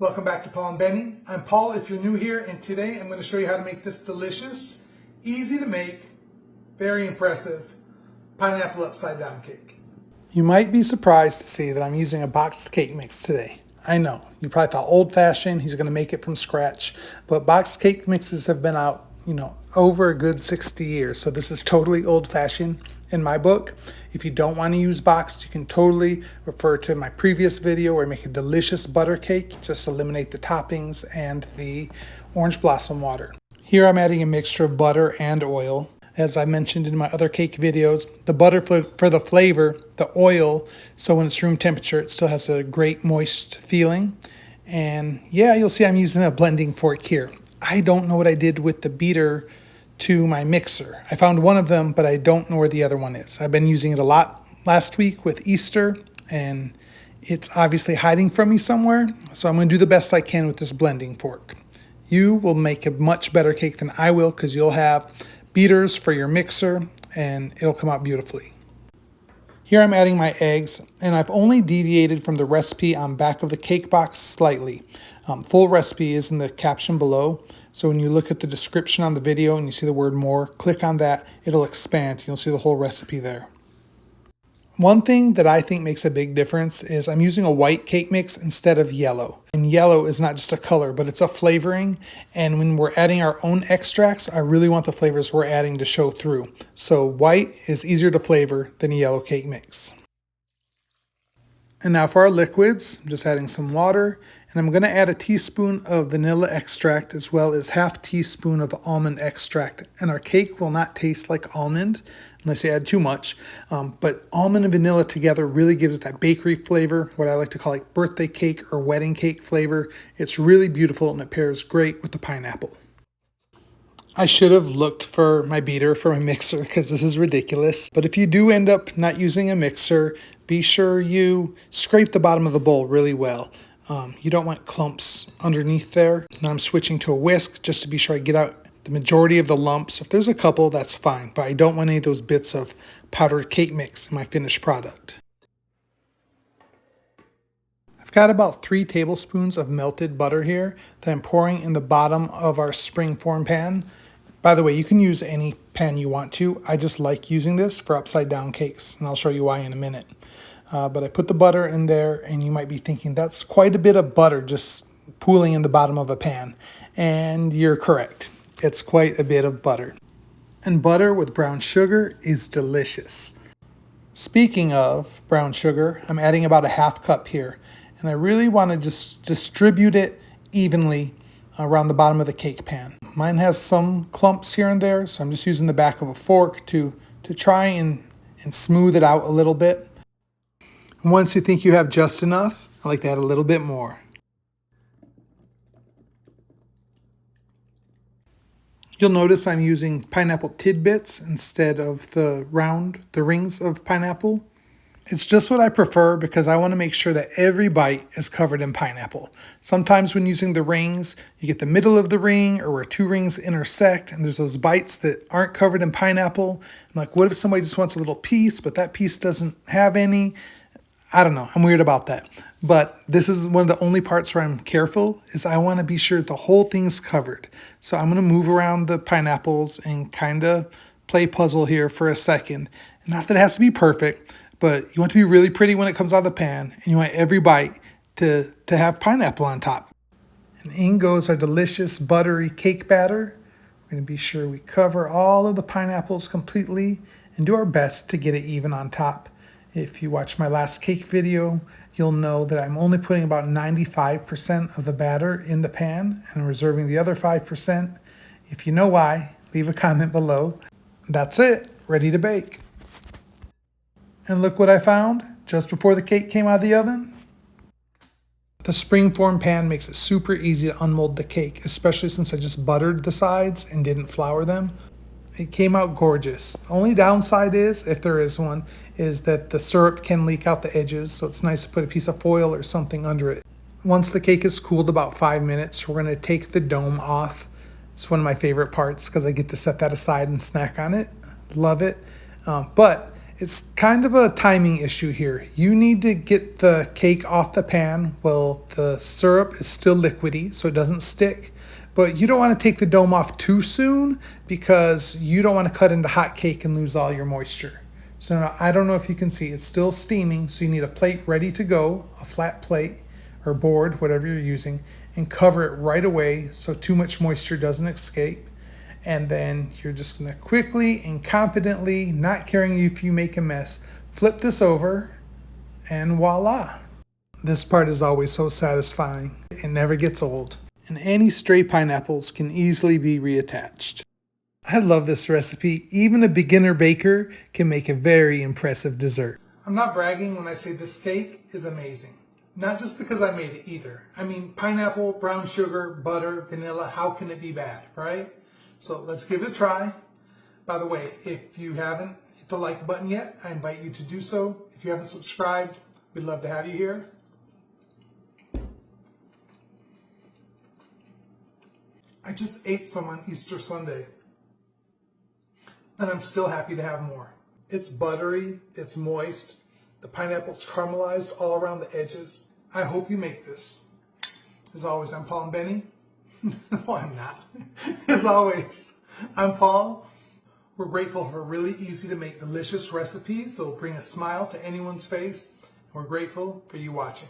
Welcome back to Paul and Benny. I'm Paul if you're new here, and today I'm going to show you how to make this delicious, easy to make, very impressive pineapple upside down cake. You might be surprised to see that I'm using a boxed cake mix today. I know, you probably thought old fashioned, he's going to make it from scratch, but boxed cake mixes have been out, over a good 60 years. So this is totally old fashioned in my book. If you don't want to use boxed, you can totally refer to my previous video where I make a delicious butter cake. Just eliminate the toppings and the orange blossom water. Here I'm adding a mixture of butter and oil. As I mentioned in my other cake videos, the butter for the flavor, the oil, so when it's room temperature, it still has a great moist feeling. And yeah, you'll see I'm using a blending fork here. I don't know what I did with the beater to my mixer. I found one of them, but I don't know where the other one is. I've been using it a lot last week with Easter, and it's obviously hiding from me somewhere. So I'm going to do the best I can with this blending fork. You will make a much better cake than I will because you'll have beaters for your mixer and it'll come out beautifully. Here I'm adding my eggs, and I've only deviated from the recipe on back of the cake box slightly. Full recipe is in the caption below. So when you look at the description on the video and you see the word more, click on that, it'll expand. You'll see the whole recipe there. One thing that I think makes a big difference is I'm using a white cake mix instead of yellow. And yellow is not just a color, but it's a flavoring. And when we're adding our own extracts, I really want the flavors we're adding to show through. So white is easier to flavor than a yellow cake mix. And now for our liquids, I'm just adding some water. And I'm going to add a teaspoon of vanilla extract as well as half teaspoon of almond extract. And our cake will not taste like almond unless you add too much. But almond and vanilla together really gives it that bakery flavor, what I like to call like birthday cake or wedding cake flavor. It's really beautiful and it pairs great with the pineapple. I should have looked for my beater for my mixer because this is ridiculous. But if you do end up not using a mixer, be sure you scrape the bottom of the bowl really well. You don't want clumps underneath there. Now I'm switching to a whisk just to be sure I get out the majority of the lumps. If there's a couple, that's fine, but I don't want any of those bits of powdered cake mix in my finished product. I've got about 3 tablespoons of melted butter here that I'm pouring in the bottom of our springform pan. By the way, you can use any pan you want to. I just like using this for upside down cakes, and I'll show you why in a minute. But I put the butter in there, and you might be thinking that's quite a bit of butter just pooling in the bottom of a pan. And you're correct. It's quite a bit of butter. And butter with brown sugar is delicious. Speaking of brown sugar, I'm adding about a half cup here. And I really want to just distribute it evenly around the bottom of the cake pan. Mine has some clumps here and there, so I'm just using the back of a fork to try and smooth it out a little bit. Once you think you have just enough, I like to add a little bit more. You'll notice I'm using pineapple tidbits instead of the rings of pineapple. It's just what I prefer because I want to make sure that every bite is covered in pineapple. Sometimes when using the rings, you get the middle of the ring or where 2 rings intersect and there's those bites that aren't covered in pineapple. I'm like, what if somebody just wants a little piece, but that piece doesn't have any? I don't know, I'm weird about that. But this is one of the only parts where I'm careful, is I want to be sure the whole thing's covered. So I'm going to move around the pineapples and kind of play puzzle here for a second. Not that it has to be perfect, but you want to be really pretty when it comes out of the pan, and you want every bite to have pineapple on top. And in goes our delicious buttery cake batter. We're going to be sure we cover all of the pineapples completely and do our best to get it even on top. If you watch my last cake video, you'll know that I'm only putting about 95% of the batter in the pan and I'm reserving the other 5%. If you know why, leave a comment below. That's it, ready to bake. And look what I found just before the cake came out of the oven. The springform pan makes it super easy to unmold the cake, especially since I just buttered the sides and didn't flour them. It came out gorgeous. The only downside is, if there is one, is that the syrup can leak out the edges, so it's nice to put a piece of foil or something under it. Once the cake is cooled about 5 minutes, we're going to take the dome off. It's one of my favorite parts because I get to set that aside and snack on it. Love it. But It's kind of a timing issue here. You need to get the cake off the pan while the syrup is still liquidy so it doesn't stick. But you don't want to take the dome off too soon because you don't want to cut into hot cake and lose all your moisture. So now, I don't know if you can see, it's still steaming, so you need a plate ready to go, a flat plate or board, whatever you're using, and cover it right away so too much moisture doesn't escape. And then you're just gonna quickly and competently, not caring if you make a mess, flip this over and voila. This part is always so satisfying. It never gets old. And any stray pineapples can easily be reattached. I love this recipe. Even a beginner baker can make a very impressive dessert. I'm not bragging when I say this cake is amazing. Not just because I made it either. I mean, pineapple, brown sugar, butter, vanilla, how can it be bad, right? So let's give it a try. By the way, if you haven't hit the like button yet, I invite you to do so. If you haven't subscribed, we'd love to have you here. I just ate some on Easter Sunday, and I'm still happy to have more. It's buttery, it's moist, the pineapple's caramelized all around the edges. I hope you make this. As always, I'm Paul and Benny. No, I'm not. As always, I'm Paul. We're grateful for really easy to make delicious recipes that will bring a smile to anyone's face. And we're grateful for you watching.